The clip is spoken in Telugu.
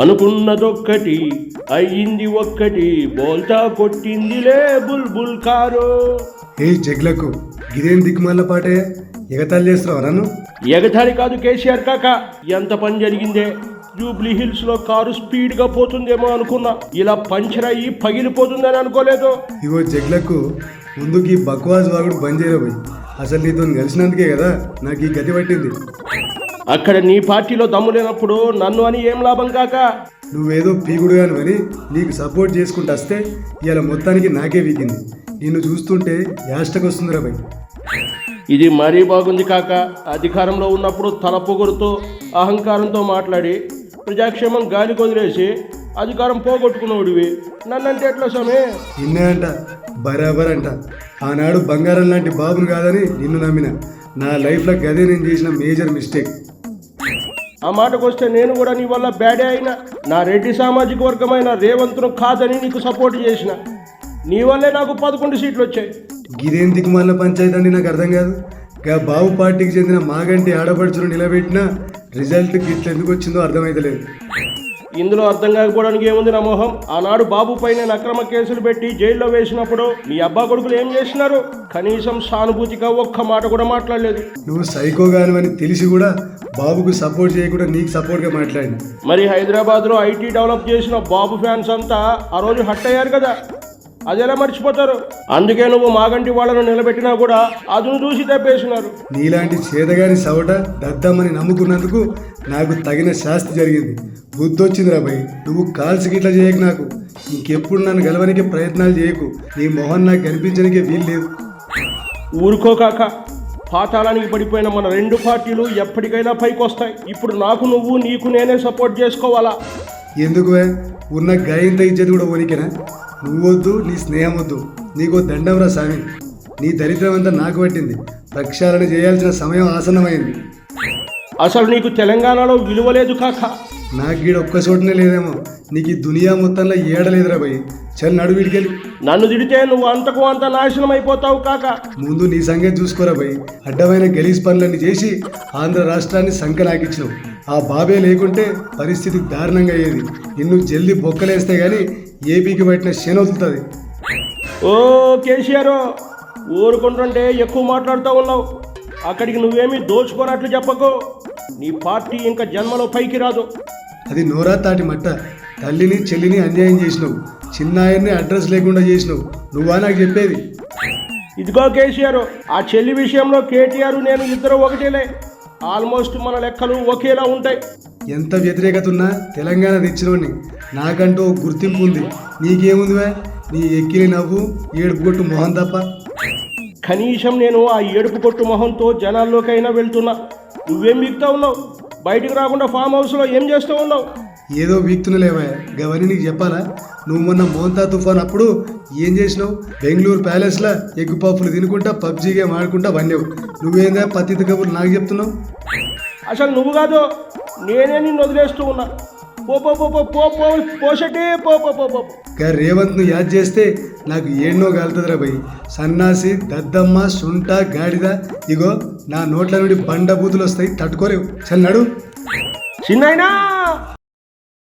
అనుకున్నదొక్కటి అయ్యింది ఒక్కటి, బోల్తా కొట్టిందిలే బుల్బుల్ కారు. ఏ జగ్లకు గిదేం దిక్కుమాల పాటే ఎగతాళి చేస్తున్నావు నన్ను? ఎగతాళి కాదు కేసీఆర్ కాక, ఎంత పని జరిగిందే. జూబ్లీ హిల్స్ లో కారు స్పీడ్ గా పోతుందేమో అనుకున్నా, ఇలా పంచర్ అయ్యి పగిలిపోతుందని అనుకోలేదు. ఇగో జగ్లకు ముందుకి బక్వాస్ వాగుడు బంద్ చేయబోయి, అసలు నీతో కలిసినందుకే కదా నాకు ఈ గతి పట్టింది. అక్కడ నీ పార్టీలో దమ్ము లేనప్పుడు నన్ను అని ఏం లాభం కాక? నువ్వేదో పీకుడుగాను అని నీకు సపోర్ట్ చేసుకుంటూ వస్తే ఇలా మొత్తానికి నాకే వీకింది. నిన్ను చూస్తుంటే యాష్టకొస్తుందిరా భయ్. ఇది మరీ బాగుంది కాక. అధికారంలో ఉన్నప్పుడు తల పొగురుతో అహంకారంతో మాట్లాడి ప్రజాక్షేమం గాలి కొదిలేసి అధికారం పోగొట్టుకున్నోడివి. నన్నంటే ఎట్లా సమే? నిన్నే అంట, బరాబర్ అంట. ఆనాడు బంగారం లాంటి బాబును కాదని నిన్ను నమ్మిన. నా లైఫ్లో గదే నేను చేసిన మేజర్ మిస్టేక్. ఆ మాటకు వస్తే నేను కూడా నీ వల్ల బ్యాడే అయినా. నా రెడ్డి సామాజిక వర్గమైన రేవంత్ను కాదని నీకు సపోర్ట్ చేసిన. నీ వల్లే నాకు 11 సీట్లు వచ్చాయి. గిదేం దిక్కుమాల పంచాయతీ అండి నాకు అర్థం కాదు. గా బాబు పార్టీకి చెందిన మాగంటి ఆడపడుచును నిలబెట్టినా రిజల్ట్ గిట్ల ఎందుకు వచ్చిందో అర్థమైతలేదు. ఇందులో అర్థం కాకపోవడానికి ఏముంది నా మొహం? ఆనాడు బాబు పైన అక్రమ కేసులు పెట్టి జైల్లో వేసినప్పుడు మీ అబ్బా కొడుకులు ఏం చేసినారు? కనీసం సానుభూతిగా ఒక్క మాట కూడా మాట్లాడలేదు. నువ్వు సైకోగాను అని తెలిసి కూడా బాబుకు సపోర్ట్ చేయకుండా నీకు సపోర్ట్గా మాట్లాడిన. మరి హైదరాబాద్లో ఐటీ డెవలప్ చేసిన బాబు ఫ్యాన్స్ అంతా ఆ రోజు హట్ అయ్యారు కదా, అదెలా మర్చిపోతారు? అందుకే నువ్వు మాగంటి వాళ్ళను నిలబెట్టినా కూడా అదును చూసి తప్పేసినారు. నీలాంటి చేతగాని సవట దద్దమ్మని నమ్ముకున్నందుకు నాకు తగిన శాస్తి జరిగింది. బుద్ధి వచ్చింది రా భయ్. నువ్వు కాల్సి గిట్లా చేయకు. నాకు ఇంకెప్పుడు నన్ను గెలవనికే ప్రయత్నాలు చేయకు. నీ మొహం నాకు కనిపించడానికే వీలు లేదు. ఊరుకోకాక. పాతాళానికి పడిపోయిన మన రెండు పార్టీలు ఎప్పటికైనా పైకి వస్తాయి. ఇప్పుడు నాకు నువ్వు, నీకు నేనే సపోర్ట్ చేసుకోవాలా? ఎందుకు ఉన్న గాయంత ఇచ్చేది కూడా ఓనికేనా? నువ్వొద్దు, నీ స్నేహం వద్దు. నీకో దండంరా స్వామి. నీ దరిద్రం అంతా నాకు పట్టింది. ప్రక్షాళన చేయాల్సిన సమయం ఆసన్నమైంది. అసలు నీకు తెలంగాణలో విలువ లేదు కాక. నాకు గీడ ఒక్క చోటనే లేదేమో, నీకు ఈ దునియా మొత్తంలో ఏడలేదురా భయ్. చల్ నడు వీడికెళ్ళి. నన్ను తిడితే నువ్వు అంతకు అంత నాశనం అయిపోతావు కాక. ముందు నీ సంగతి చూసుకోరా భయ్. అడ్డమైన గలీజ్ పనులన్నీ చేసి ఆంధ్ర రాష్ట్రాన్ని సంకనాకిచ్చినావు. ఆ బాబే లేకుంటే పరిస్థితి దారుణంగా అయ్యేది. నిన్ను జల్దీ బొక్కలేస్తే గానీ ఏపీకి పట్టిన శనొదులుతుంది. ఓ కేసీఆర్, ఊరుకుంటుంటే ఎక్కువ మాట్లాడుతూ ఉన్నావు. అక్కడికి నువ్వేమీ దోచుకోనట్లు చెప్పకు. నీ పార్టీ ఇంకా జన్మలో పైకి రాదు. అది నోరా తాటి మట్ట. తల్లిని చెల్లిని అన్యాయం చేసినావు. చిన్నాయన్ని అడ్రస్ లేకుండా చేసినావు. నువ్వా నాకు చెప్పేది? ఇదిగో కేసీఆర్, ఆ చెల్లి విషయంలో కేటీఆర్ నేను ఇద్దరు ఒకటేలే. ఆల్మోస్ట్ మన లెక్కలు ఒకేలా ఉంటాయి. ఎంత వ్యతిరేకత ఉన్నా తెలంగాణ తెచ్చినోని నాకంటూ ఒక గుర్తింపు ఉంది. నీకేముందివా? నీ ఎక్కిలి నవ్వు, ఏడుపు కొట్టు మొహం తప్ప. కనీసం నేను ఆ ఏడుపు కొట్టు మొహంతో జనాల్లోకైనా వెళ్తున్నా. నువ్వేం వీక్తా ఉన్నావు? బయటకు రాకుండా ఫామ్ హౌస్లో ఏం చేస్తూ ఉన్నావు? ఏదో వీక్తున్నలేవా? గవని నీకు చెప్పాలా? నువ్వు మొన్న మోంతా తుఫాన్ అప్పుడు ఏం చేసినావు? బెంగళూరు ప్యాలెస్లో ఎగ్గు పప్పులు తినుకుంటా పబ్జీ గేమ్ ఆడుకుంటా వన్నేవు. నువ్వేందా పత్తిత కబుర్లు నాకు చెప్తున్నావు? అసలు నువ్వు కాదు, నేనే నిన్ను వదిలేస్తూ ఉన్నా. పో పో పో పో పో పో పోషటి పో పో పో పో. రేవంత్ను యాద్ చేస్తే నాకు ఏన్నో కాలుతుందిరా భయ్. సన్నాసి, దద్దమ్మ, సుంట, గాడిద. ఇగో నా నోట్ల నుండి బండ బూతులు వస్తాయి, తట్టుకోలేవు. చల్ నడు. చిన్నైనా